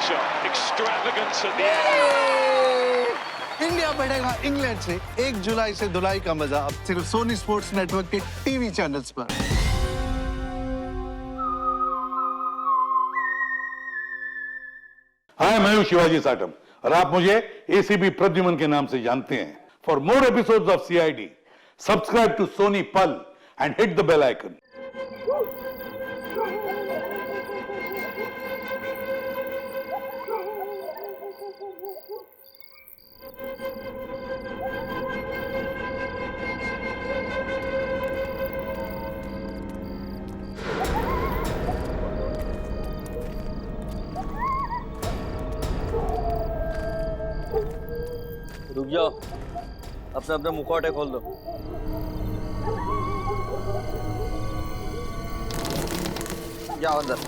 shot. Extravagance at the end. India बढ़ेगा England से 1 जुलाई से धुलाई का मजा अब सिर्फ सोनी स्पोर्ट्स नेटवर्क के टीवी चैनल्स पर। हाय, मैं हूं शिवाजी साटम और आप मुझे एसीपी प्रद्युमन के नाम से जानते हैं। For more episodes of CID, subscribe to Sony Pal and hit the bell icon. रुक जाओ, अपने अपने मुखौटे खोल दो। जाओ अंदर।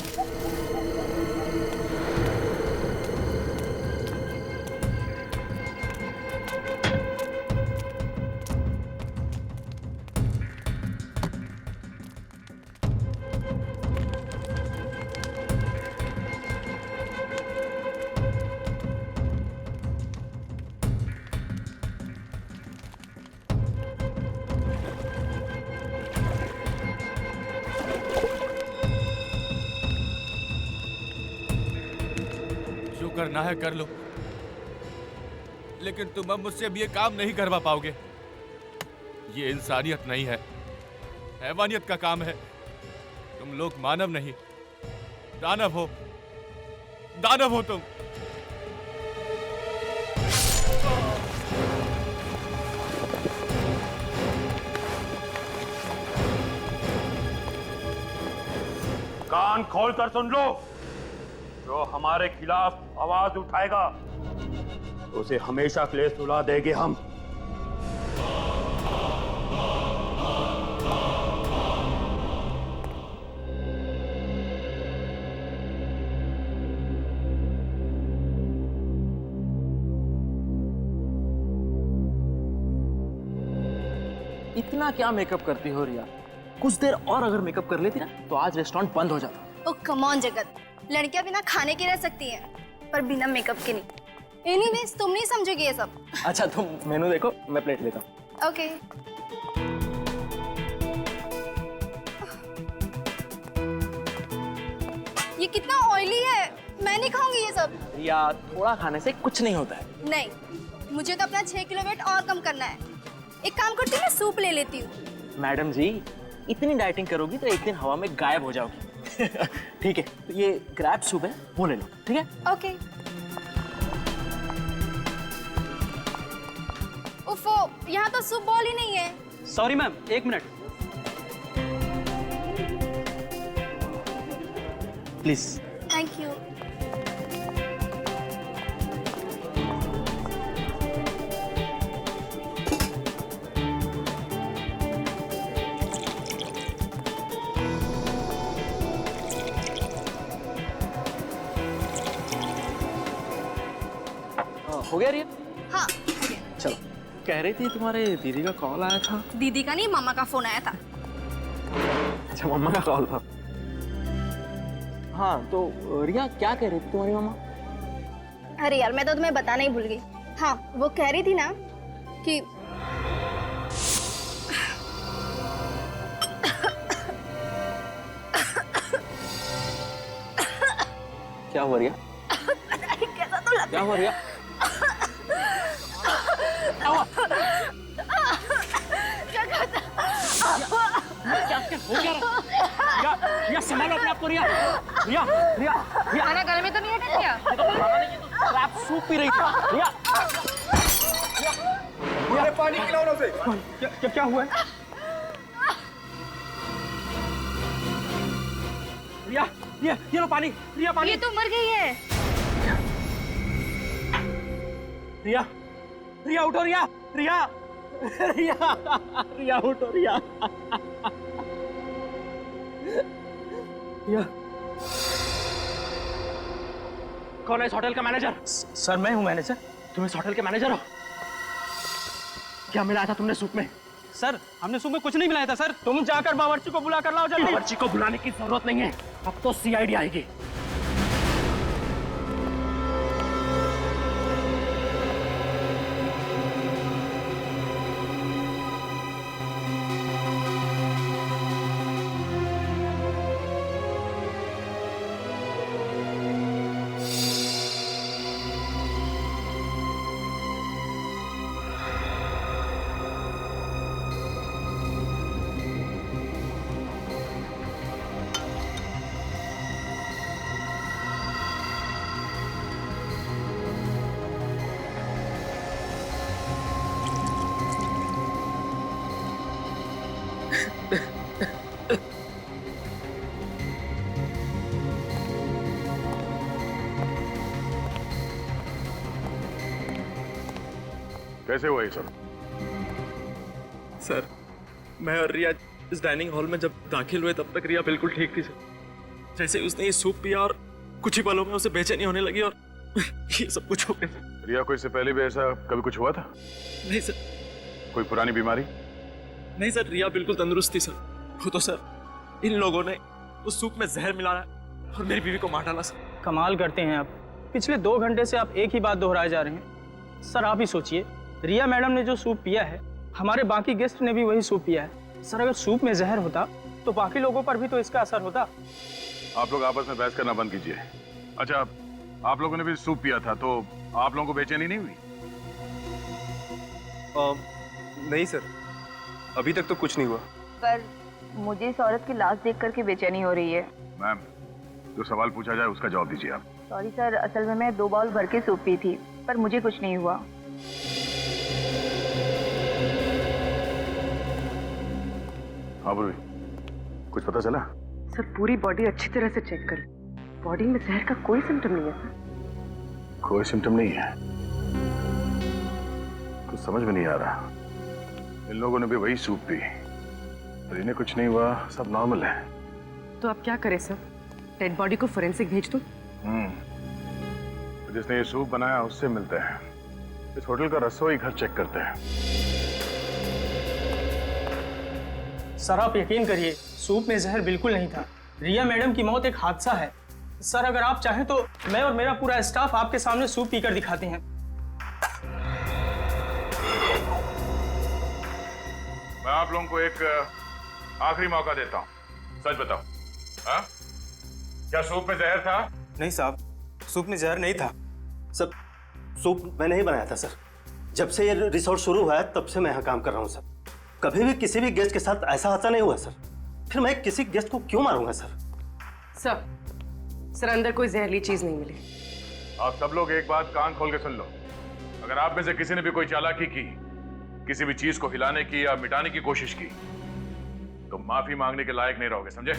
करना है कर लो, लेकिन तुम अब मुझसे अब ये काम नहीं करवा पाओगे। ये इंसानियत नहीं है, हैवानियत का काम है। तुम लोग मानव नहीं, दानव हो। दानव हो तुम। कान खोलकर सुन लो, जो हमारे खिलाफ आवाज उठाएगा उसे हमेशा के लिए सुला देंगे हम। इतना क्या मेकअप करती हो रिया? कुछ देर और अगर मेकअप कर लेती ना तो आज रेस्टोरेंट बंद हो जाता। ओ कम ऑन जगत, लड़कियां बिना खाने के रह सकती हैं पर बिना मेकअप के नहीं। एनीवेज तुम नहीं समझोगे ये सब। अच्छा तुम मेनू देखो, मैं प्लेट लेता हूँ। ओके। ये कितना ऑयली है, मैं नहीं खाऊंगी ये सब। या थोड़ा खाने से कुछ नहीं होता है। नहीं, मुझे तो अपना 6 किलो वेट और कम करना है। एक काम करती हूँ, मैं सूप ले लेती हूँ। मैडम जी, इतनी डाइटिंग करोगी तो एक दिन हवा में गायब हो जाओगी। ठीक है, तो ये ग्रैब सूप है, वो ले लो। ठीक है? ओके। उफ़ो, यहाँ तो सूप बॉल ही नहीं है। Sorry ma'am, 1 minute please. Thank you. हो गया रिया? हाँ, हो गया। चलो, कह रही थी तुम्हारे दीदी का कॉल आया था। दीदी का नहीं, मामा का फोन आया था। अच्छा, मम्मा का कॉल था। हाँ तो रिया क्या कह रही थी तुम्हारी मामा? अरे यार, मैं तो तुम्हें बताना ही भूल गई। हाँ, वो कह रही थी ना कि क्या हुआ रिया? कैसा तो लग क्या हुआ रिया? क्या हुआ? क्या हो क्या रहा? रिया, रिया संभालो अपने आप को रिया। रिया, रिया, रिया। खाना गले में तो नहीं अटक गया? ये तो खाना नहीं, ये तो क्रैब सूप पी रही थी। रिया, रिया, पानी खिलाओ ना उसे। क्या हुआ है? रिया, ये लो पानी। रिया पानी। ये तो मर गई है। रिया, रिया उठो रिया, रिया, रिया, रिया उठो रिया। रिया, कौन है इस होटल का मैनेजर? सर मैं हूँ मैनेजर। तुम इस होटल के मैनेजर हो? क्या मिलाया था तुमने सूप में? सर हमने सूप में कुछ नहीं मिलाया था सर। तुम जाकर बावर्ची को बुला कर लाओ जल्दी। बावर्ची को बुलाने की जरूरत नहीं है, अब तो सीआईडी आएगी। कैसे हुआ ये सब? सर, मैं और रिया इस डाइनिंग हॉल में जब दाखिल हुए तब तक रिया बिल्कुल ठीक थी सर। जैसे ही उसने ये सूप पिया और कुछ ही पलों में उसे बेचैनी होने लगी और ये सब कुछ हो गया। रिया को इससे पहले भी ऐसा कभी कुछ हुआ था? नहीं सर, कोई पुरानी बीमारी? नहीं सर, रिया बिल्कुल तंदुरुस्त थी सर। वो तो सर इन लोगों ने उस सूप में जहर मिलाया और मेरी बीवी को मार डाला सर। कमाल करते हैं आप। पिछले 2 घंटे से आप एक ही बात दोहराए जा रहे हैं। सर आप ही सोचिए, रिया मैडम ने जो सूप पिया है, हमारे बाकी गेस्ट ने भी वही सूप पिया है। सर अगर सूप में जहर होता तो बाकी लोगों पर भी तो इसका असर होता। आप लोग आपस में बहस करना बंद कीजिए। अच्छा, आप लोगों ने भी सूप पिया था तो आप लोगों को बेचैनी नहीं हुई? नहीं सर, अभी तक तो कुछ नहीं हुआ। पर मुझे इस औरत की लाश देख करके बेचैनी हो रही है। मैम, जो सवाल पूछा जाए उसका जवाब दीजिए आप। सॉरी सर, असल में मैं 2 बाउल भर के सूप पी थी, पर मुझे कुछ नहीं हुआ। हाँ बोलिए, कुछ पता चला? सर पूरी बॉडी अच्छी तरह से चेक कर ली, बॉडी में जहर का कोई सिम्टम नहीं है सर। कोई सिम्टम नहीं है? कुछ समझ में नहीं आ रहा। इन लोगों ने भी वही सूप पी, पर इन्हें कुछ नहीं हुआ, सब नॉर्मल है। तो अब क्या करें सर? डेड बॉडी को फोरेंसिक भेज दूं? तो जिसने ये सूप बनाया उससे मिलते हैं। इस होटल का रसोई घर चेक करते हैं। सर आप यकीन करिए, सूप में जहर बिल्कुल नहीं था। रिया मैडम की मौत एक हादसा है। सर अगर आप चाहें तो मैं और मेरा पूरा स्टाफ आपके सामने सूप पीकर दिखाते हैं। मैं आप लोगों को एक आखिरी मौका देता हूँ, सच बताओ। हाँ? क्या सूप में जहर था? नहीं साहब, सूप में जहर नहीं था। सर सूप मैंने ही बनाया था सर। जब से ये रिसोर्ट शुरू हुआ है तब से मैं यहाँ काम कर रहा हूँ सर। कभी भी किसी भी गेस्ट के साथ ऐसा हादसा नहीं हुआ सर। फिर मैं किसी गेस्ट को क्यों मारूंगा सर? सर अंदर कोई जहरीली चीज नहीं मिली। आप सब लोग एक बात कान खोल के सुन लो। अगर आप में से किसी ने भी कोई चालाकी की, किसी भी चीज को हिलाने की या मिटाने की कोशिश की, तो माफी मांगने के लायक नहीं रहोगे, समझे?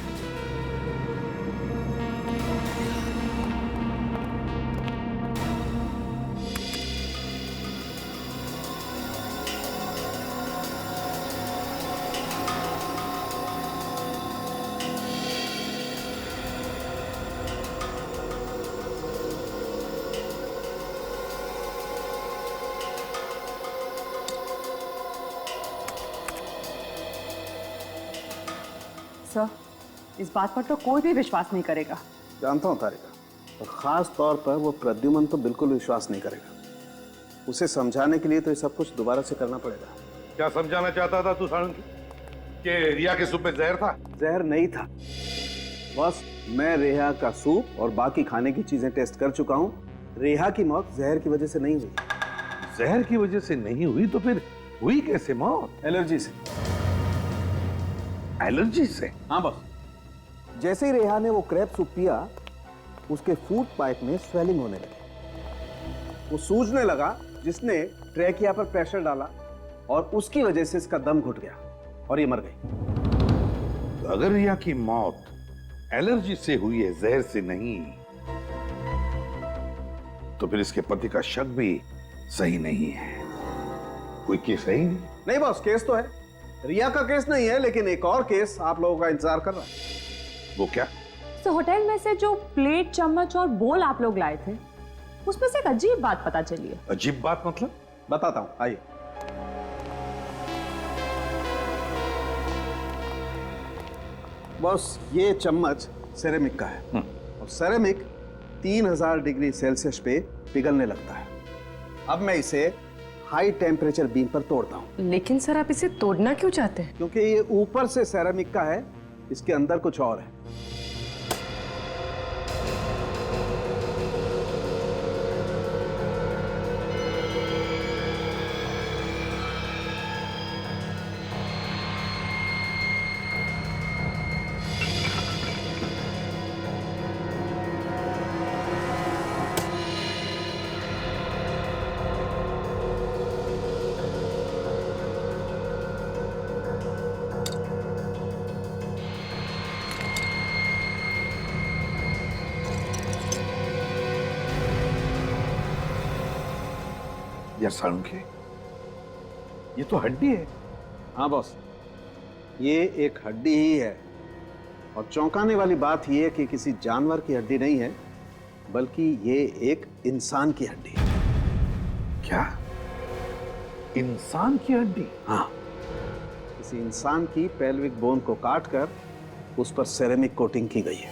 सर इस बात पर तो कोई भी विश्वास नहीं करेगा। जानता हूँ तारिका, और खास तौर पर वो प्रद्युमन तो बिल्कुल विश्वास नहीं करेगा। उसे समझाने के लिए तो ये सब कुछ दोबारा से करना पड़ेगा। क्या समझाना चाहता था तू साळुंकी? कि रिया के सूप में जहर था? जहर नहीं था बस। मैं रेहा का सूप और बाकी खाने की चीजें टेस्ट कर चुका हूँ। रेहा की मौत जहर की वजह से नहीं हुई। जहर की वजह से नहीं हुई तो फिर हुई कैसे मौत? एलर्जी से। एलर्जी से? हाँ बस। जैसे ही रेहा ने वो क्रैब सूप पिया, उसके फूड पाइप में स्वेलिंग होने लगी। वो सूजने लगा, जिसने ट्रैकिया पर प्रेशर डाला और उसकी वजह से इसका दम घुट गया और ये मर गई। तो अगर रिया की मौत एलर्जी से हुई है, जहर से नहीं, तो फिर इसके पति का शक भी सही नहीं है। कोई केस है ही नहीं बॉस, केस तो है। रिया का केस नहीं है, लेकिन एक और केस आप लोगों का इंतजार कर रहा है। वो क्या? तो होटल में से जो प्लेट, चम्मच और बोल आप लोग लाए थे, उसमें से एक अजीब बात पता चली है। अजीब बात मतलब? बताता हूं, आइए। बॉस, ये चम्मच सेरेमिक का है और सेरेमिक 3000 डिग्री सेल्सियस पे पिघलने लगता है। अब मैं इसे हाई टेम्परेचर बीम पर तोड़ता हूं। लेकिन सर आप इसे तोड़ना क्यों चाहते हैं? क्योंकि ये ऊपर से सेरेमिक का है, इसके अंदर कुछ और है। यार साळुंखे, ये तो हड्डी है। हाँ बॉस, ये एक हड्डी ही है। और चौंकाने वाली बात यह है कि किसी जानवर की हड्डी नहीं है, बल्कि ये एक इंसान की हड्डी है। क्या? इंसान की हड्डी? हाँ, किसी इंसान की पेल्विक बोन को काटकर उस पर सेरेमिक कोटिंग की गई है।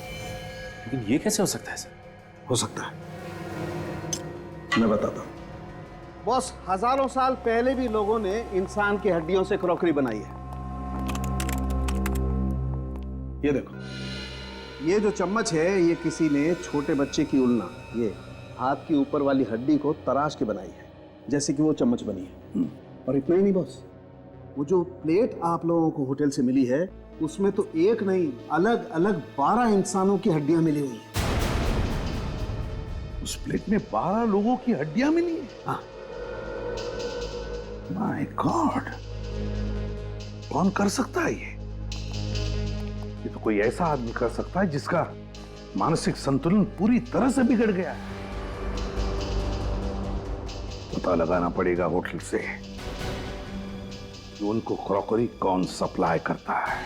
लेकिन ये कैसे हो सकता है सर? हो सकता है, मैं बताता हूं। बॉस, हजारों साल पहले भी लोगों ने इंसान की हड्डियों से क्रॉकरी बनाई है। ये देखो, ये जो चम्मच है, ये किसी ने छोटे बच्चे की उल्ना, ये हाथ की ऊपर वाली हड्डी को तराश के बनाई है, जैसे कि वो चम्मच बनी है। और इतना ही नहीं बॉस, वो जो प्लेट आप लोगों को होटल से मिली है, उसमें तो एक नहीं, अलग अलग 12 इंसानों की हड्डियां मिली हुई हैं। उस प्लेट में 12 लोगों की हड्डियां मिली है? हाँ। माय गॉड, कौन कर सकता है ये? ये तो कोई ऐसा आदमी कर सकता है जिसका मानसिक संतुलन पूरी तरह से बिगड़ गया है। पता लगाना पड़ेगा होटल से कि उनको क्रॉकरी कौन सप्लाई करता है।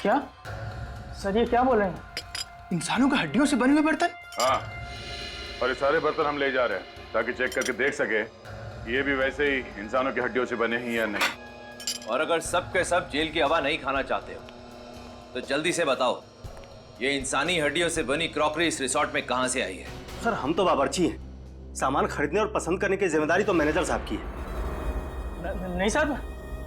क्या सर, ये क्या बोल रहे हैं? इंसानों की हड्डियों से बने हुए बर्तन? हाँ, और ये सारे बर्तन हम ले जा रहे हैं ताकि चेक करके देख सके ये भी वैसे ही इंसानों की हड्डियों से बने हैं या नहीं। और अगर सब के सब जेल की हवा नहीं खाना चाहते हो तो जल्दी से बताओ, ये इंसानी हड्डियों से बनी क्रॉकरी इस रिसोर्ट में कहां से आई है? सर, हम तो बावर्ची हैं। सामान खरीदने और पसंद करने की जिम्मेदारी तो मैनेजर साहब की है। नहीं सर,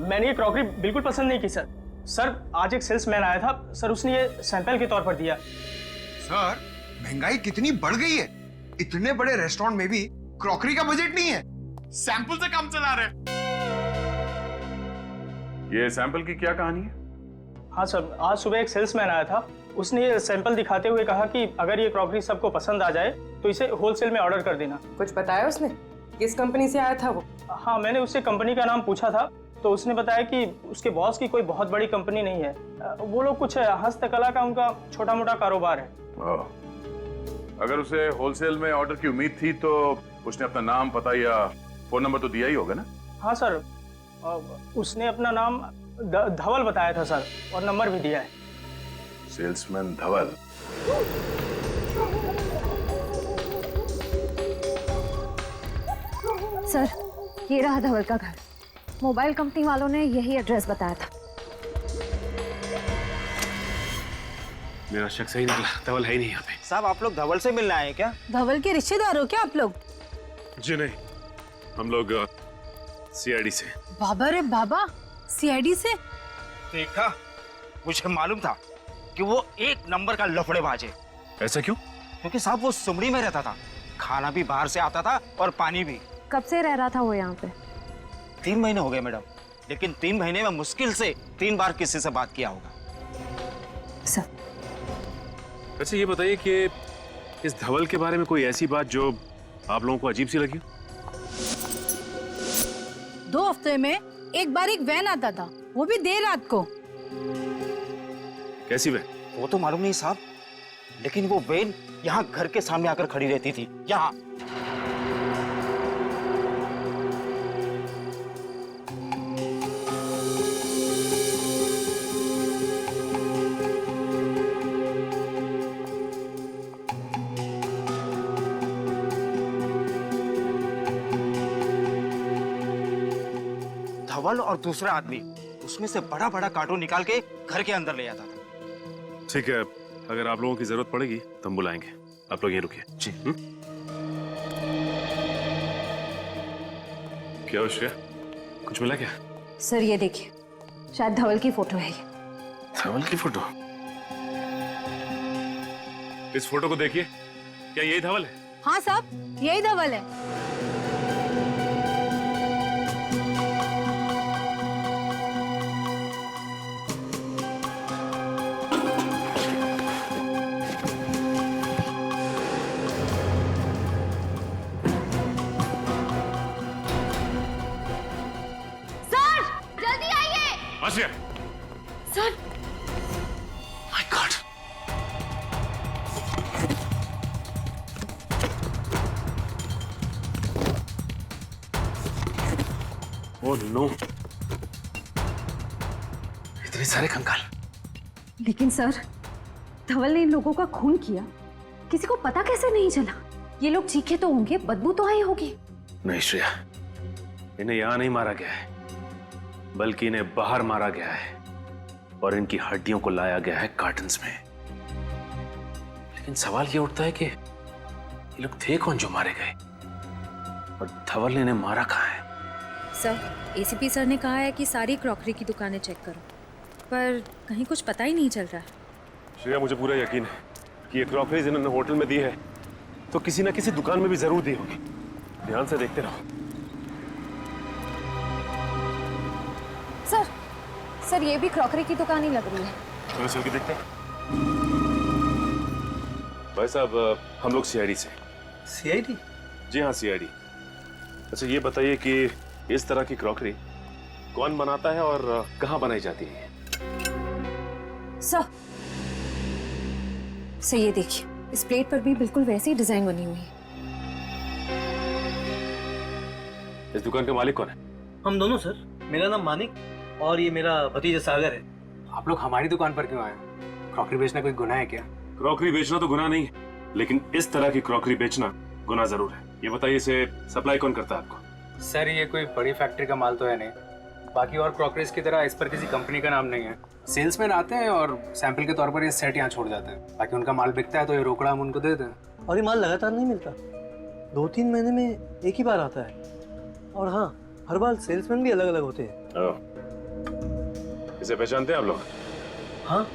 मैंने ये क्रॉकरी बिल्कुल पसंद नहीं की सर। सर, आज एक सेल्समैन आया था सर, उसने ये सैंपल के तौर पर दिया। सर, महंगाई कितनी बढ़ गई है। इतने बड़े रेस्टोरेंट में भी क्रॉकरी का बजट नहीं है, सैंपल से काम चला रहे। ये सैंपल की क्या कहानी है? हाँ सर, आज सुबह एक सेल्समैन आया था, उसने ये सैंपल दिखाते हुए कहा कि अगर ये क्रॉकरी सबको पसंद आ जाए तो इसे होलसेल में ऑर्डर कर देना। कुछ बताया उसने? किस कंपनी से आया था वो? हाँ, मैंने उससे कंपनी का नाम पूछा था तो उसने बताया कि उसके बॉस की कोई बहुत बड़ी कंपनी नहीं है, वो लोग कुछ हस्तकला का उनका छोटा मोटा कारोबार है। अगर उसे होलसेल में ऑर्डर की उम्मीद थी तो उसने अपना नाम, पता या फोन नंबर तो दिया ही होगा ना? हाँ सर, उसने अपना नाम धवल बताया था सर, और नंबर भी दिया है। सेल्समैन धवल। सर, ये रहा धवल का घर। मोबाइल कंपनी वालों ने यही एड्रेस बताया था। मेरा शक सही निकला, धवल है ही नहीं यहाँ पे। साहब, आप लोग धवल से मिलने आए हैं क्या? धवल के रिश्तेदार हो क्या आप लोग? जी नहीं, हम लोग सीआईडी से। बाबा रे बाबा, सीआईडी से? देखा, मुझे मालूम था कि वो एक नंबर का लफड़ेबाज है। ऐसा क्यों? क्योंकि साहब वो सुमड़ी में रहता था, खाना भी बाहर से आता था और पानी भी। कब से रह रहा था वो यहाँ पे? 3 महीने हो गए मैडम, लेकिन 3 महीने में मुश्किल से 3 बार किसी से बात किया होगा। सर, वैसे ये बताइए कि इस धवल के बारे में कोई ऐसी बात जो आप लोगों को अजीब सी लगी? 2 हफ्ते में एक बार एक वैन आता था, वो भी देर रात को। कैसी वैन? वो तो मालूम नहीं साहब, लेकिन वो वैन यहाँ घर के सामने आकर खड़ी रहती थी। यहाँ धवल और दूसरा आदमी उसमें से बड़ा बड़ा कार्टून निकाल के घर के अंदर ले आता था। ठीक है, अगर आप लोगों की जरूरत पड़ेगी तो हम बुलाएंगे। आप लोग यहीं रुकिए। जी। क्या हो श्रेया, कुछ मिला क्या? सर ये देखिए, शायद धवल की फोटो है ये। धवल की फोटो? इस फोटो को देखिए, क्या यही धवल है? हाँ साहब, यही धवल है। Asiya! Sir! My god! Oh no, इतने सारे कंकाल। लेकिन सर, धवल ने इन लोगों का खून किया, किसी को पता कैसे नहीं चला? ये लोग चीखे तो होंगे, बदबू तो आई होगी। नहीं श्रेया, इन्हें यहां नहीं मारा गया है, बल्कि इन्हें बाहर मारा गया है और इनकी हड्डियों को लाया गया है कार्टन्स में। लेकिन सवाल ये उठता है कि ये लोग थे कौन जो मारे गए, और धवल ने इन्हें मारा कहाँ है? सर, एसीपी सर ने कहा है कि सारी क्रॉकरी की दुकानें चेक करो, पर कहीं कुछ पता ही नहीं चल रहा है। श्रेया, मुझे पूरा यकीन है कि ये क्रॉकरीज इन्होंने होटल में दी है तो किसी ना किसी दुकान में भी जरूर दी होगी। ध्यान से देखते रहो। सर ये भी क्रॉकरी की दुकान ही लग रही है। चलो चल के देखते हैं। भाई साहब, हम लोग सीआईडी से। सीआईडी? जी हाँ, सीआईडी। अच्छा ये बताइए कि इस तरह की क्रॉकरी कौन बनाता है और कहाँ बनाई जाती है? सर ये देखिए, इस प्लेट पर भी बिल्कुल वैसी ही डिजाइन बनी हुई है। इस दुकान का मालिक कौन है? हम दोनों सर। मेरा नाम मानिक और ये मेरा भतीजा सागर है। आप लोग हमारी दुकान पर क्यों आए? क्रॉकरी बेचना कोई गुनाह है क्या? क्रॉकरी बेचना तो गुनाह नहीं है, लेकिन इस तरह की क्रॉकरी बेचना गुनाह जरूर है। ये बताइए, इसे सप्लाई कौन करता है आपको? सर ये कोई बड़ी फैक्ट्री का माल तो है नहीं, बाकी और क्रॉकरीज की तरह इस पर किसी कंपनी का नाम नहीं है। सेल्समैन आते हैं और सैंपल के तौर पर ये सेट यहाँ छोड़ जाते हैं, बाकी उनका माल बिकता है तो ये रोकड़ा हम उनको देते हैं। और ये माल लगातार नहीं मिलता, 2-3 महीने में एक ही बार आता है। और हाँ, हर बार सेल्समैन भी अलग अलग होते हैं। इसे पहचानते हैं आप लोग? हाँ,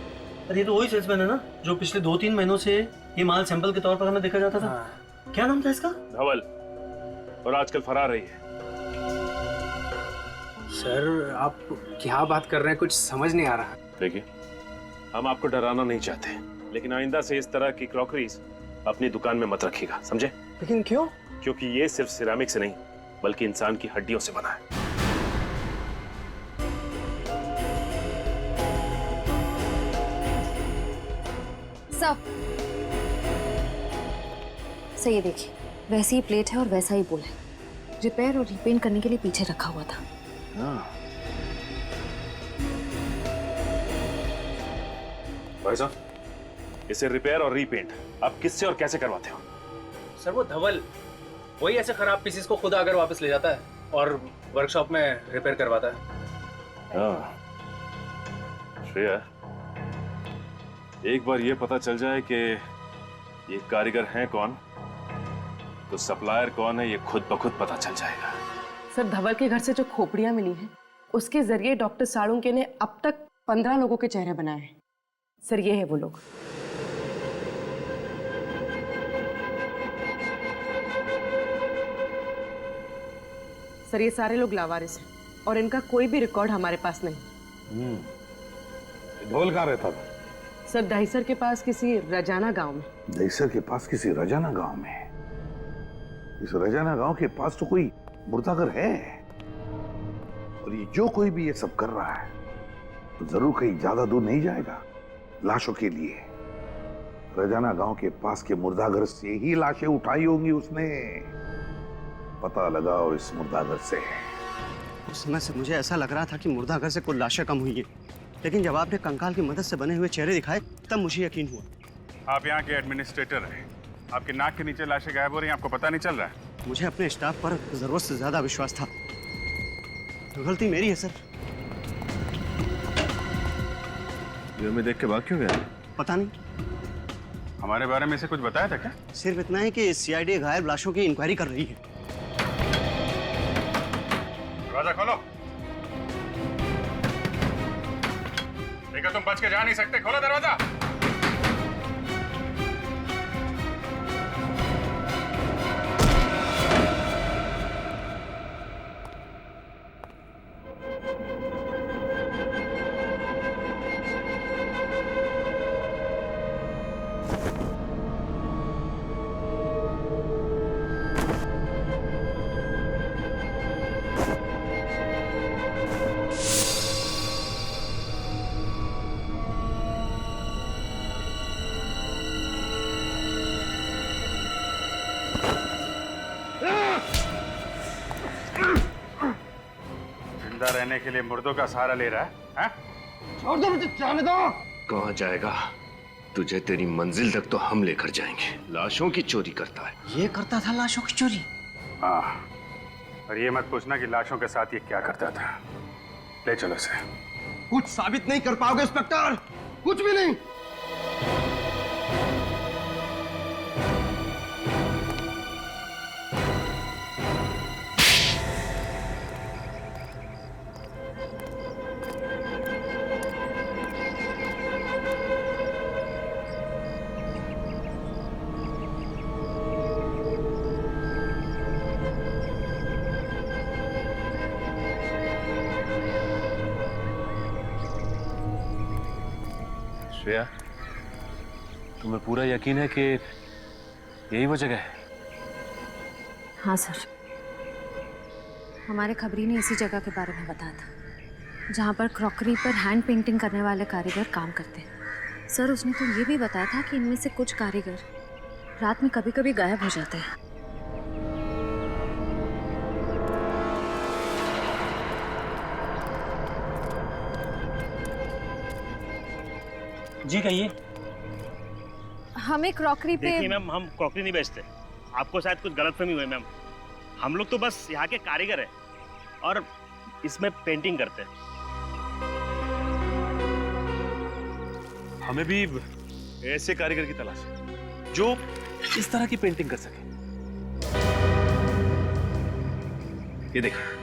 अरे ये तो वही सेल्समैन है ना जो पिछले 2-3 महीनों से ये माल सैंपल के तौर पर हमें देखा जाता था। हाँ। क्या नाम था इसका? धवल, और आजकल फरार रही है। सर आप क्या बात कर रहे हैं, कुछ समझ नहीं आ रहा। देखिए, हम आपको डराना नहीं चाहते, लेकिन आइंदा से इस तरह की क्रॉकरीज अपनी दुकान में मत रखिएगा, समझे? लेकिन क्यों? क्योंकि ये सिर्फ सिरामिक से नहीं बल्कि इंसान की हड्डियों से बना है। सर ये देखिए, वैसी ही प्लेट है और वैसा ही बोल है, रिपेयर और रीपेंट करने के लिए पीछे रखा हुआ था। भाई साहब, इसे रिपेयर और रीपेंट आप किससे और कैसे करवाते हो? सर वो धवल वही ऐसे खराब पीसेस को खुद आकर वापस ले जाता है और वर्कशॉप में रिपेयर करवाता है। श्रेया, एक बार ये पता चल जाए कि ये कारीगर हैं कौन, तो सप्लायर कौन है ये खुद ब खुद पता चल जाएगा। सर धवल के घर से जो खोपड़ियां मिली हैं उसके जरिए डॉक्टर साळुंके ने अब तक 15 लोगों के चेहरे बनाए हैं। सर ये है वो लोग। सर ये सारे लोग लावारिस हैं और इनका कोई भी रिकॉर्ड हमारे पास नहीं। धवल कहाँ रहता था? सर दहीसर के पास किसी रजाना गांव में। दहीसर के पास किसी रजाना गांव में? इस रजाना गांव के पास तो कोई मुर्दाघर है, और ये जो कोई भी ये सब कर रहा है तो जरूर कहीं ज्यादा दूर नहीं जाएगा लाशों के लिए। रजाना गांव के पास के मुर्दाघर से ही लाशें उठाई होंगी उसने। पता लगाओ इस मुर्दाघर से। उस समय से मुझे ऐसा लग रहा था कि मुर्दाघर से कुछ लाशें कम हुई है, लेकिन जब आपने कंकाल की मदद से बने हुए चेहरे दिखाए तब मुझे यकीन हुआ। आप यहाँ के एडमिनिस्ट्रेटर हैं, आपके नाक के नीचे लाशें गायब हो रही हैं, आपको पता नहीं चल रहा है? मुझे अपने स्टाफ पर जरूरत से ज्यादा विश्वास था, तो गलती मेरी है सर। ये हमें देख के भाग क्यों गया? पता नहीं। हमारे बारे में से कुछ बताया था क्या? सिर्फ इतना है कि सीआईडी गायब लाशों की इंक्वायरी कर रही है। दरवाजा खोलो। देखो तुम बच के जा नहीं सकते, खोलो दरवाजा। रहने के लिए मुर्दों का सहारा ले रहा है? छोड़ दो मुझे, जाने दो। कहाँ जाएगा? तुझे तेरी मंजिल तक तो हम लेकर जाएंगे। लाशों की चोरी करता है। ये करता था लाशों की चोरी? हाँ, और ये मत पूछना कि लाशों के साथ ये क्या करता था। ले चलो इसे। कुछ साबित नहीं कर पाओगे इंस्पेक्टर, कुछ भी नहीं। श्रेया, तुम्हें पूरा यकीन है कि यही वो जगह है? हाँ सर, हमारे खबरी ने इसी जगह के बारे में बताया था जहाँ पर क्रॉकरी पर हैंड पेंटिंग करने वाले कारीगर काम करते हैं। सर, उसने तो ये भी बताया था कि इनमें से कुछ कारीगर रात में कभी कभी गायब हो जाते हैं। जी कहिए। हमें क्रॉकरी पे। देखिए मैम, हम क्रॉकरी नहीं बेचते, आपको शायद कुछ गलतफहमी हुई मैम। हम लोग तो बस यहाँ के कारीगर हैं और इसमें पेंटिंग करते हैं। हमें भी ऐसे कारीगर की तलाश है जो इस तरह की पेंटिंग कर सके। ये देखिए,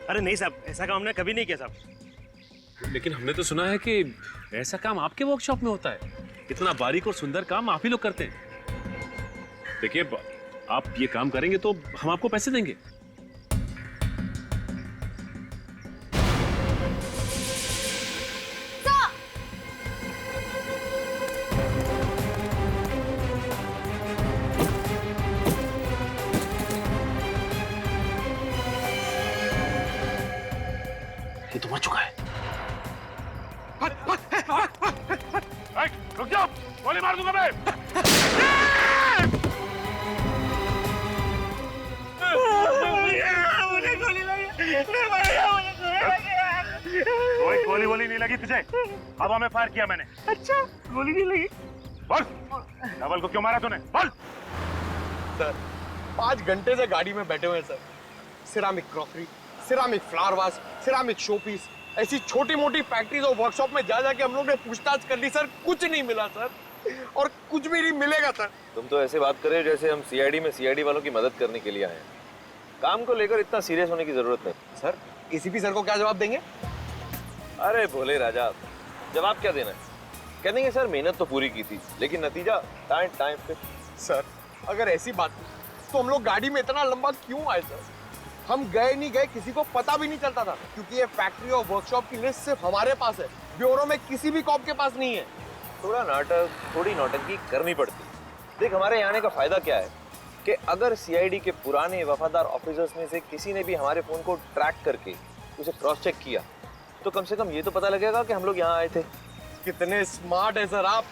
अरे नहीं साहब, ऐसा काम हमने कभी नहीं किया साहब। लेकिन हमने तो सुना है कि ऐसा काम आपके वर्कशॉप में होता है। इतना बारीक और सुंदर काम आप ही लोग करते हैं। देखिए, आप ये काम करेंगे तो हम आपको पैसे देंगे। ये तो मर चुका है। रुक जाओ, गोली मार दूंगा मैं। मुझे गोली लगी। कोई गोली वोली नहीं लगी तुझे, हवा में फायर किया मैंने। अच्छा, गोली नहीं लगी। बोल, धवल को क्यों मारा तूने? बोल। सर, 5 घंटे से गाड़ी में बैठे हुए हैं sir. Ceramic crockery, ceramic flower vase, ceramic showpiece, ऐसी छोटी मोटी फैक्ट्रीज और वर्कशॉप में जा जाके हम लोग ने पूछताछ कर ली सर, कुछ नहीं मिला सर, और कुछ भी नहीं मिलेगा सर। तुम तो ऐसे बात कर रहे हो जैसे हम सीआईडी में सीआईडी वालों की मदद करने के लिए आए हैं। काम को लेकर इतना सीरियस होने की जरूरत नहीं। सर, एसीपी सर को क्या जवाब देंगे? अरे भोले राजा, जवाब क्या देना है? कह देंगे सर मेहनत तो पूरी की थी, लेकिन नतीजा टाइम पे। सर, अगर ऐसी बात तो हम लोग गाड़ी में इतना लंबा क्यों आए सर? हम गए नहीं गए किसी को पता भी नहीं चलता था, क्योंकि ये फैक्ट्री और वर्कशॉप की लिस्ट सिर्फ हमारे पास है, ब्यूरो में किसी भी कॉप के पास नहीं है। थोड़ा नाटक, थोड़ी नौटंकी करनी पड़ती। देख, हमारे यहाँ आने का फायदा क्या है कि अगर सीआईडी के पुराने वफादार ऑफिसर्स में से किसी ने भी हमारे फोन को ट्रैक करके उसे क्रॉस चेक किया तो कम से कम ये तो पता लगेगा कि हम लोग यहाँ आए थे। कितने स्मार्ट है सर आप।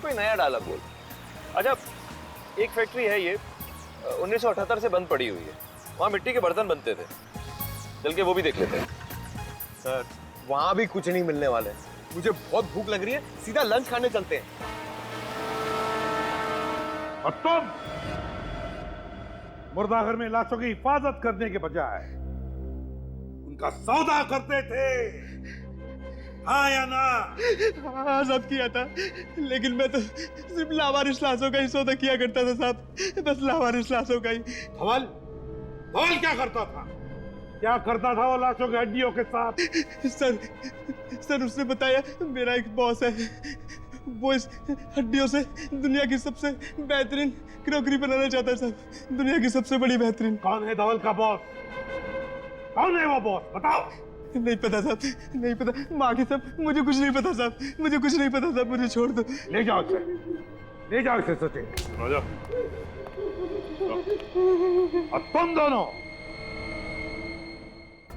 कोई नया डायलॉग बोल। अच्छा, एक फैक्ट्री है ये 1978 से बंद पड़ी हुई है, वहाँ मिट्टी के बर्तन बनते थे, चल के वो भी देख लेते हैं। सर, वहाँ भी कुछ नहीं मिलने वाले। मुझे बहुत भूख लग रही है, सीधा लंच खाने चलते हैं। और तुम मुर्दाघर में लाशों की हिफाजत करने के बजाय उनका सौदा करते थे, हाँ या ना? हाँ, सब किया था, लेकिन मैं तो सिर्फ लावारिस लाशों का ही सौदा किया करता था साहब, बस लावारिस लाशों का ही। धवल क्या करता था? क्या करता था वो लाशों की हड्डियों के साथ? सर उसने बताया, मेरा एक बॉस है, वो इस हड्डियों से दुनिया की सबसे बेहतरीन क्रॉकरी बनाना चाहता है साहब, दुनिया की सबसे बड़ी बेहतरीन। कौन है धवल का बॉस? कौन है वो बॉस? बताओ। नहीं पता साहब, नहीं पता। माँ साहब, मुझे कुछ नहीं पता साहब, मुझे कुछ नहीं पता साहब, मुझे छोड़ दो। ले जाओ इसे, ले जाओ इसे सचिन। आ जाओ। और तुम दोनों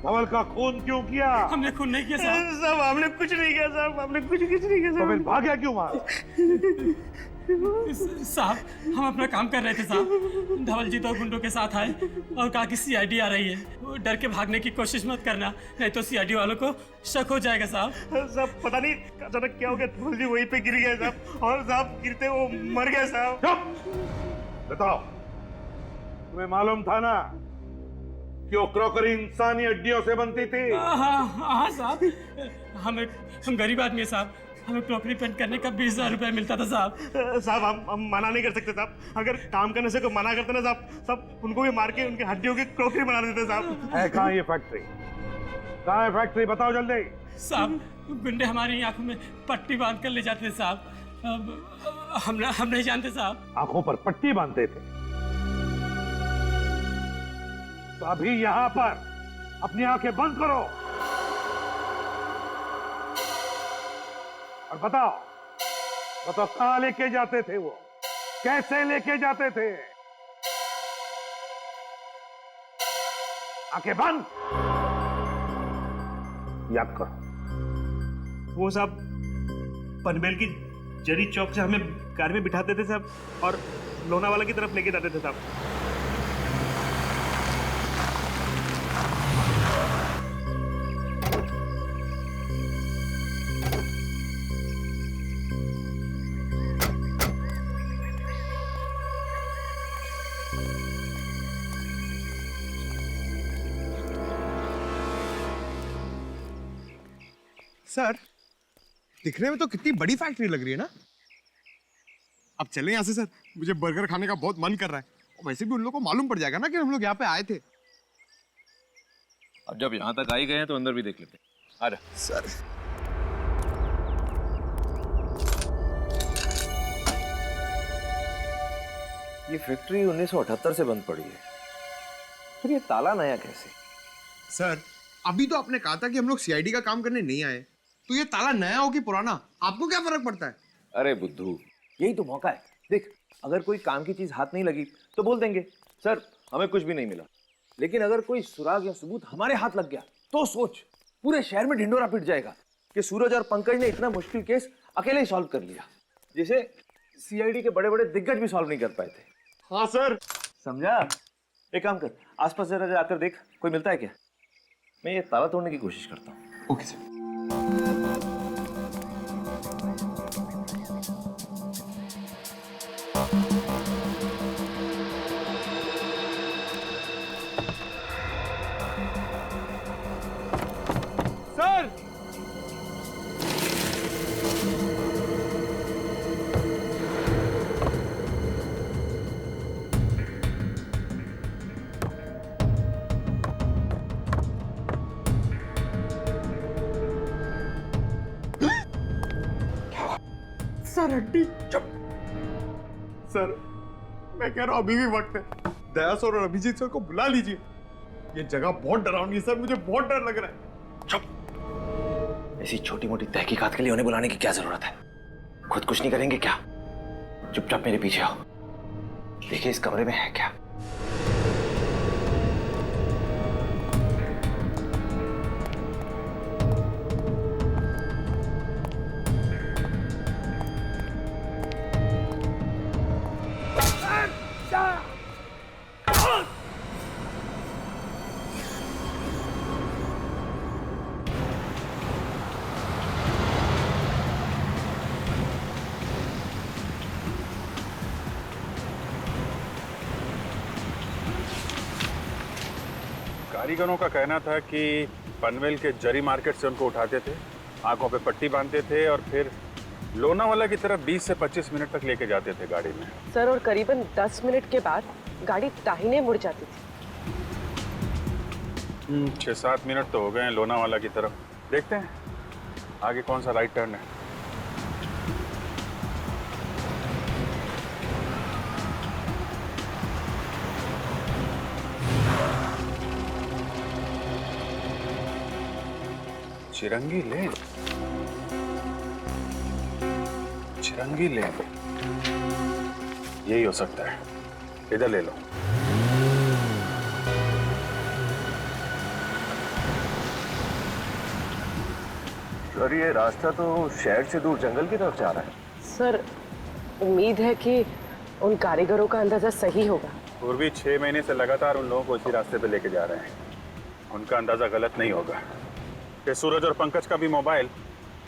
धवल का खून क्यों किया? हमने खून नहीं किया साहब। साहब हमने कुछ नहीं किया साहब, हमने कुछ नहीं किया तो फिर भाग्या क्यों वहां? साहब हम अपना काम कर रहे थे साहब। धवल जी तो गुंडों के साथ आए और कहा कि सीआईडी आ रही है, वो डर के भागने की कोशिश मत करना, नहीं तो सीआईडी वालों को शक हो जाएगा साहब। साहब पता नहीं अचानक क्या हो गया, धवल जी वहीं पे गिर गए साहब, और साहब गिरते वो मर गए साहब। बताओ, तुम्हें मालूम था ना कि वो क्रॉकरी इंसानी हड्डियों से बनती थी? हाँ साहब, हम गरीब आदमी है साहब, हमें क्रॉकरी पेंट करने का 20,000 रुपया मिलता था साहब। साहब हम मना नहीं कर सकते साहब, अगर काम करने से कोई मना करते ना साहब उनको भी मार के उनकी हड्डियों की क्रॉकरी बना देते साहब। है कहाँ ये फैक्ट्री? कहाँ है फैक्ट्री? बताओ जल्दी। साहब गुंडे हमारी आंखों में पट्टी बांध कर ले जाते थे साहब, हम नहीं जानते साहब। आंखों पर पट्टी बांधते थे? तो अभी यहाँ पर अपनी आंखें बंद करो और बताओ कहाँ लेके जाते थे वो, कैसे लेके जाते थे? आंखें बंद, याद करो। वो साहब पनवेल की जरी चौक से हमें कार में बिठाते थे साहब और लोनावाला की तरफ लेके जाते थे साहब। सर दिखने में तो कितनी बड़ी फैक्ट्री लग रही है ना। अब चले यहाँ से सर, मुझे बर्गर खाने का बहुत मन कर रहा है। वैसे भी उन लोगों को मालूम पड़ जाएगा ना कि हम लोग यहाँ पे आए थे। अब जब यहाँ तक आ ही गए हैं तो अंदर भी देख लेते हैं। आ जा सर। ये फैक्ट्री 1978 से बंद पड़ी है, फिर ये ताला नया कैसे? सर अभी तो आपने कहा था कि हम लोग सीआईडी का काम करने नहीं आए, तो ये ताला नया हो कि पुराना, आपको क्या फर्क पड़ता है? अरे बुद्धू, यही तो मौका है। देख, अगर कोई काम की चीज हाथ नहीं लगी तो बोल देंगे सर हमें कुछ भी नहीं मिला, लेकिन अगर कोई सुराग या सबूत हमारे हाथ लग गया तो सोच, पूरे शहर में ढिंडोरा पिट जाएगा कि सूरज और पंकज ने इतना मुश्किल केस अकेले ही सॉल्व कर लिया, जिसे सीआईडी के बड़े बड़े दिग्गज भी सॉल्व नहीं कर पाए थे। हाँ सर। समझा? एक काम कर, आसपास जरा जाकर देख, कोई मिलता है क्या? मैं ये ताला तोड़ने की कोशिश करता हूँ। Okay sir. सर सर हड्डी। सर मैं कह रहा हूँ अभी भी वक्त है, दया सर और अभिजीत सर को बुला लीजिए। ये जगह बहुत डरावनी है सर, मुझे बहुत डर लग रहा है। चुप। ऐसी छोटी मोटी तहकीकात के लिए उन्हें बुलाने की क्या जरूरत है? खुद कुछ नहीं करेंगे क्या? चुपचाप मेरे पीछे आओ, देखिए इस कमरे में है क्या। कारीगरों का कहना था कि पनवेल के जरी मार्केट से उनको उठाते थे, आंखों पे पट्टी बांधते थे और फिर लोनावाला की तरफ 20 से 25 मिनट तक लेके जाते थे गाड़ी में। सर और करीबन 10 मिनट के बाद गाड़ी दाहिने मुड़ जाती थी। 6-7 मिनट तो हो गए हैं लोनावाला की तरफ। देखते हैं आगे कौन सा राइट टर्न है। चिरंगी लेन, चिरंगी लेन, यही हो सकता है। इधर ले लो। सर ये रास्ता तो शहर से दूर जंगल की तरफ जा रहा है। सर उम्मीद है कि उन कारीगरों का अंदाजा सही होगा। पूर्वी 6 महीने से लगातार उन लोगों को इसी रास्ते पे लेके जा रहे हैं। उनका अंदाजा गलत नहीं होगा कि सूरज और पंकज का भी मोबाइल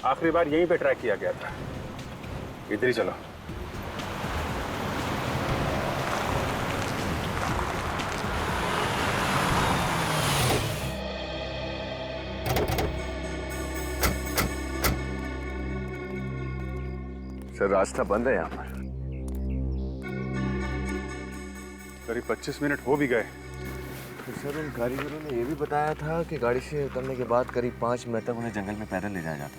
आखिरी बार यहीं पे ट्रैक किया गया था। इधर ही चलो। सर रास्ता बंद है यहाँ पर। करीब 25 मिनट हो भी गए। तो सर उन कारीगरों ने ये भी बताया था कि गाड़ी से उतरने के बाद करीब 5 मिनट तक उन्हें जंगल में पैदल ले जाया जाता।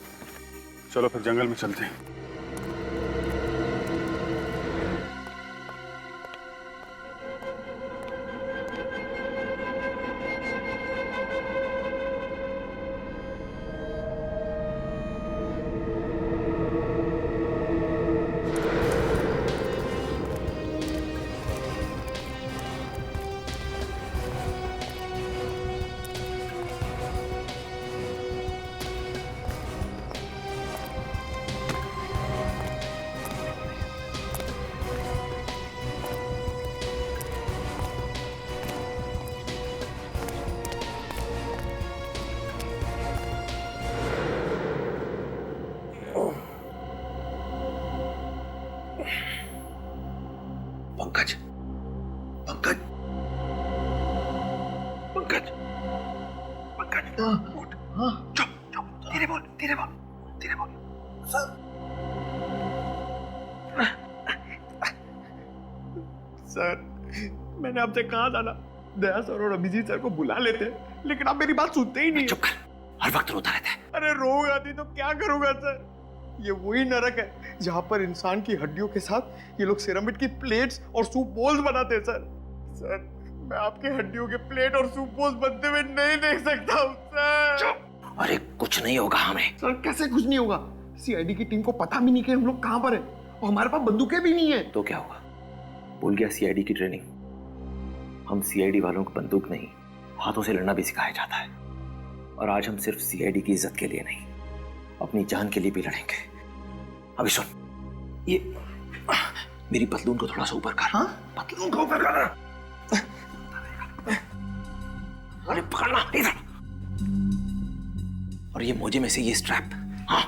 चलो फिर जंगल में चलते हैं। पंकज, पंकज, पंकज, पंकज, उठ, चुप, चुप, धीरे बोल, धीरे बोल, धीरे बोल। सर, सर मैंने आपसे कहा था ना दया सर और अभिजीत सर को बुला लेते, लेकिन आप मेरी बात सुनते ही नहीं। चुप कर, हर वक्त रोता रहता है। अरे रोग आती तो क्या करूंगा सर? ये वही नरक है जहाँ पर इंसान की हड्डियों के साथ ये लोग सिरामिड की प्लेट्स और सूप बोल्स बनाते हैं सर। सर मैं आपके हड्डियों के प्लेट और सूप बोल्स बनते हुए नहीं देख सकता हूँ सर। अरे कुछ नहीं होगा हमें। सर कैसे कुछ नहीं होगा? सीआईडी की टीम को पता भी नहीं कि हम लोग कहाँ पर हैं और हमारे पास बंदूकें भी नहीं है। तो क्या होगा? भूल गया सीआईडी की ट्रेनिंग? हम सीआईडी वालों को बंदूक नहीं हाथों से लड़ना भी सिखाया जाता है। और आज हम सिर्फ सीआईडी की इज्जत के लिए नहीं, अपनी जान के लिए भी लड़ेंगे। अभी सुन, ये मेरी पतलून को थोड़ा सा ऊपर कर। हाँ? पतलून को ऊपर कर। अरे पकड़ना इधर। और ये मोजे में से ये स्ट्रैप, हाँ,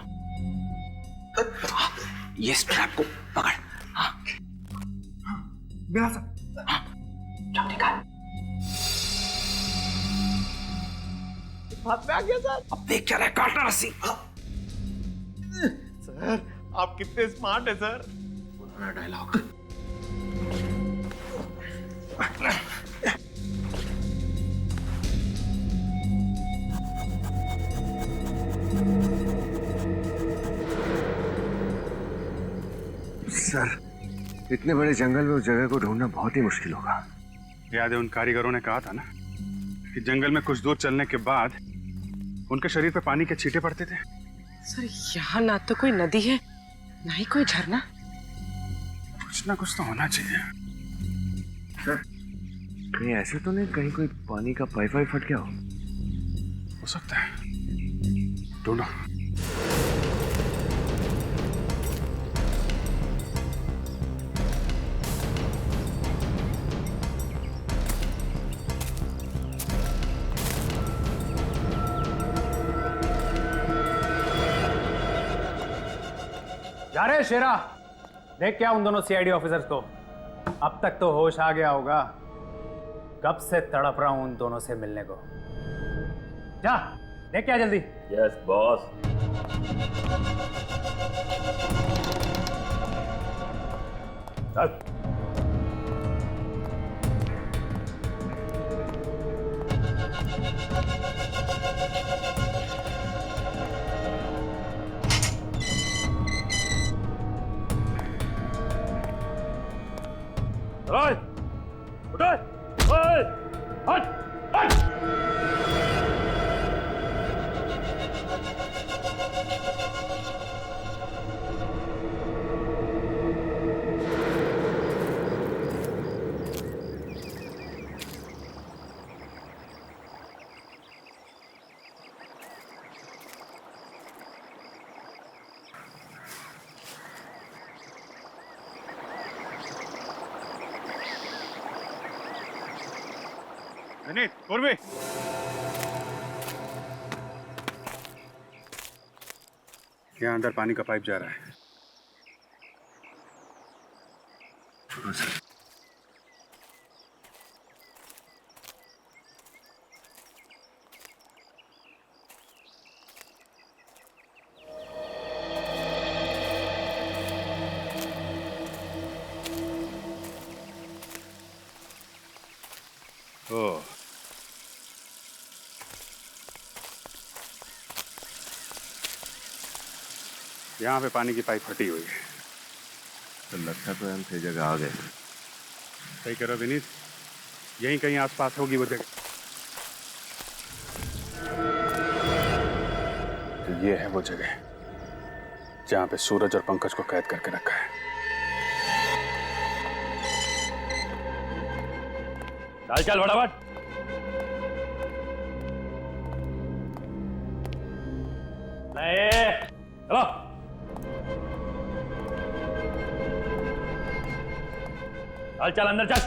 ये स्ट्रैप को पकड़। हाँ मेरा सर। हाँ चल ठीक है। हाथ में आ गया सर। अब देख क्या रहा है, काटना रस्सी। सर आप कितने स्मार्ट है सर। पुराना डायलॉग। सर इतने बड़े जंगल में उस जगह को ढूंढना बहुत ही मुश्किल होगा। याद है उन कारीगरों ने कहा था ना कि जंगल में कुछ दूर चलने के बाद उनके शरीर पे पानी के छींटे पड़ते थे। सर यहाँ ना तो कोई नदी है ना ही कोई झरना। कुछ ना कुछ तो होना चाहिए। सर कहीं ऐसे तो नहीं कहीं कोई पानी का पाइप वाइप फट गया हो सकता है, ढूंढो। जा रहे शेरा, देख क्या उन दोनों सीआईडी ऑफिसर्स को। अब तक तो होश आ गया होगा, कब से तड़प रहा हूं उन दोनों से मिलने को। जा देख क्या जल्दी। Yes boss. चल। उर्मी, यहाँ अंदर पानी का पाइप जा रहा है। ओह, यहाँ पे पानी की पाइप फटी हुई है। तो लगता तो हम सही जगह आ गए। सही करो विनीत, यहीं कहीं आसपास होगी वो जगह। तो ये है वो जगह जहाँ पे सूरज और पंकज को कैद करके रखा है। चल चल फटाफट। चलो चल चल अंदर चल।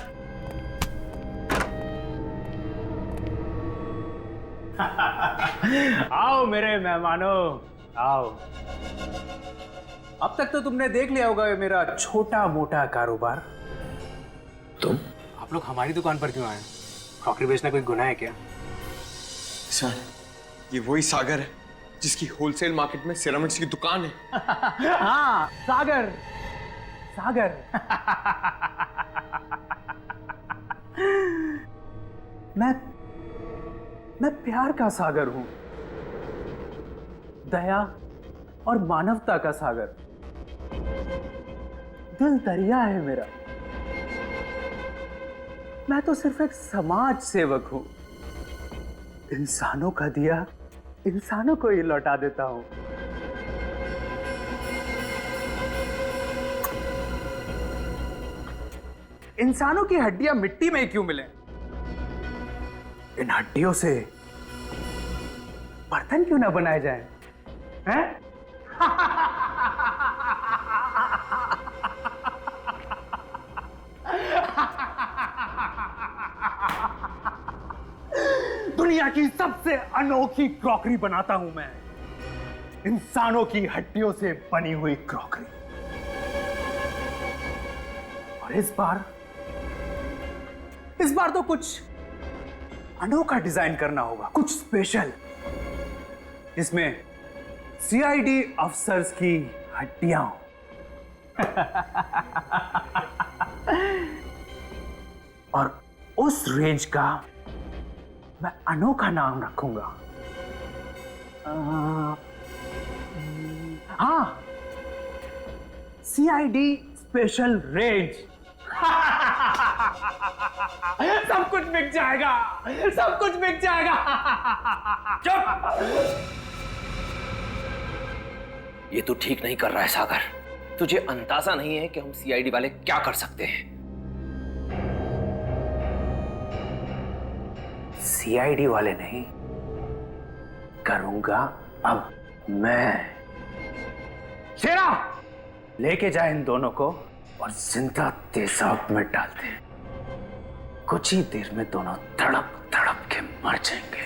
आओ मेरे मेहमानों, आओ। अब तक तो तुमने देख लिया होगा ये मेरा छोटा मोटा कारोबार। तुम? आप लोग हमारी दुकान पर क्यों आए? क्रॉकरी बेचना कोई गुनाह है क्या? सर, ये वही सागर है जिसकी होलसेल मार्केट में सिरामिक्स की दुकान है। हाँ, सागर, सागर। मैं प्यार का सागर हूं, दया और मानवता का सागर। दिल दरिया है मेरा। मैं तो सिर्फ एक समाज सेवक हूं। इंसानों का दिया इंसानों को ही लौटा देता हूं। इंसानों की हड्डियां मिट्टी में क्यों मिले? इन हड्डियों से बर्तन क्यों ना बनाए जाएं? हैं? दुनिया की सबसे अनोखी क्रॉकरी बनाता हूं मैं, इंसानों की हड्डियों से बनी हुई क्रॉकरी। और इस बार तो कुछ अनोखा डिजाइन करना होगा, कुछ स्पेशल, जिसमें सीआईडी अफसर्स की हड्डियां और उस रेंज का मैं अनोखा नाम रखूंगा। हाँ, सीआईडी स्पेशल रेंज। सब कुछ बिक जाएगा, सब कुछ बिक जाएगा। चुप! ये तू ठीक नहीं कर रहा है सागर। तुझे अंदाजा नहीं है कि हम सीआईडी वाले क्या कर सकते हैं। सीआईडी वाले नहीं, करूंगा अब मैं। शेरा, लेके जाए इन दोनों को और जिंदा तेजाब में डाल दे। कुछ ही देर में दोनों तड़प तड़प के मर जाएंगे।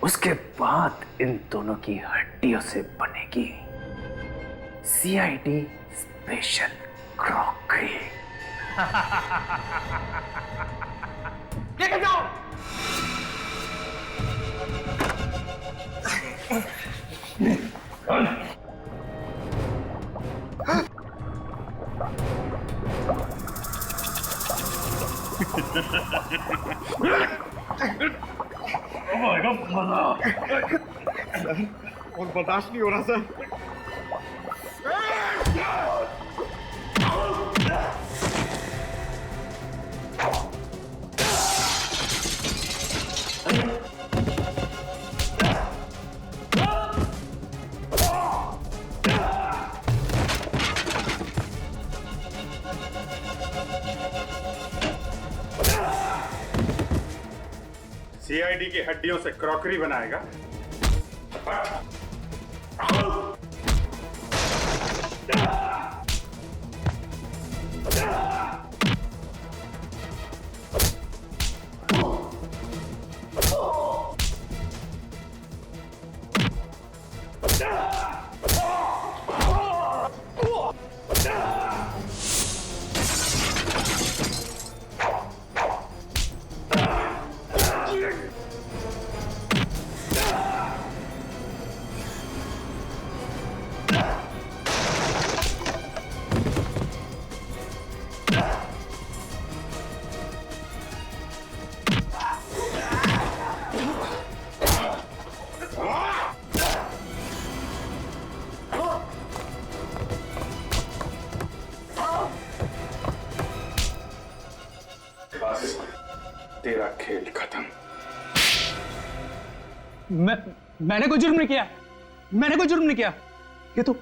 उसके बाद इन दोनों की हड्डियों से बनेगी सीआईडी स्पेशल क्रॉकरी। लेके जाओ। और बर्दाश्त नहीं हो रहा सर। सीआईडी की हड्डियों से क्रॉकरी बनाएगा। मैंने कोई जुर्म नहीं किया, मैंने कोई जुर्म नहीं किया। ये तो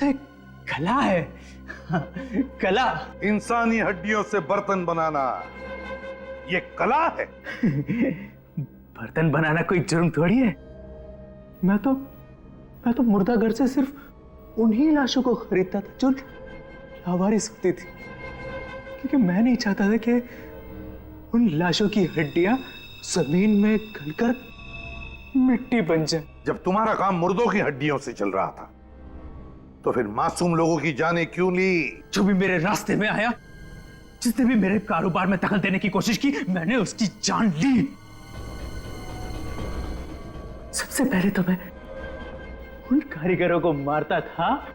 एक कला है। कला। इंसानी हड्डियों से बर्तन बनाना ये कला है। बर्तन बनाना कोई जुर्म थोड़ी है। मैं तो मुर्दा घर से सिर्फ उन्हीं लाशों को खरीदता था जो लावारिस होती थी, क्योंकि मैं नहीं चाहता था कि उन लाशों की हड्डियां जमीन में गलकर मिट्टी बन जाए। जब तुम्हारा काम मुर्दों की हड्डियों से चल रहा था तो फिर मासूम लोगों की जानें क्यों ली? जो भी मेरे रास्ते में आया, जिसने भी मेरे कारोबार में दखल देने की कोशिश की, मैंने उसकी जान ली। सबसे पहले तो मैं उन कारीगरों को मारता था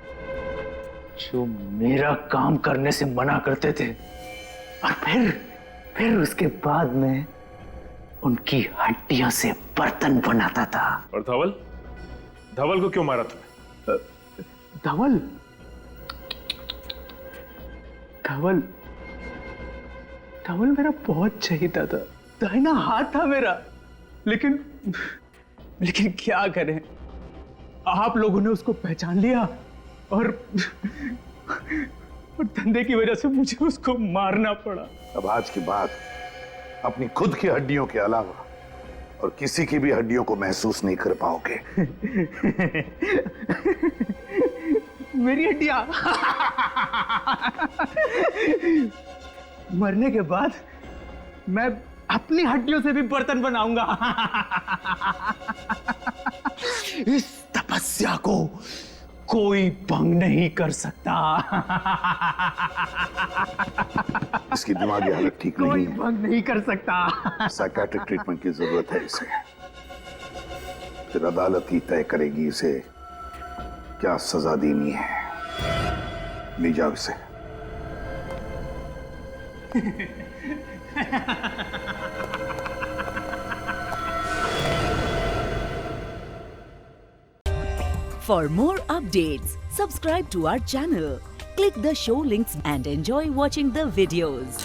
जो मेरा काम करने से मना करते थे, और फिर उसके बाद में उनकी हड्डियों से बर्तन बनाता था। और धवल को क्यों मारा तुमने? धवल मेरा बहुत चहीता था, दाहिना हाथ था मेरा, लेकिन क्या करें, आप लोगों ने उसको पहचान लिया और धंधे की वजह से मुझे उसको मारना पड़ा। अब आज के बाद अपनी खुद की हड्डियों के अलावा और किसी की भी हड्डियों को महसूस नहीं कर पाओगे। मेरी हड्डियां मरने के बाद मैं अपनी हड्डियों से भी बर्तन बनाऊंगा। इस तपस्या को कोई भंग नहीं कर सकता। इसकी दिमागी हालत ठीक नहीं कोई है, भंग नहीं कर सकता। साइकेट्रिक ट्रीटमेंट की जरूरत है इसे। फिर अदालत ही तय करेगी इसे क्या सजा देनी है। ले जाओ इसे। For more updates, subscribe to our channel, click the show links and enjoy watching the videos.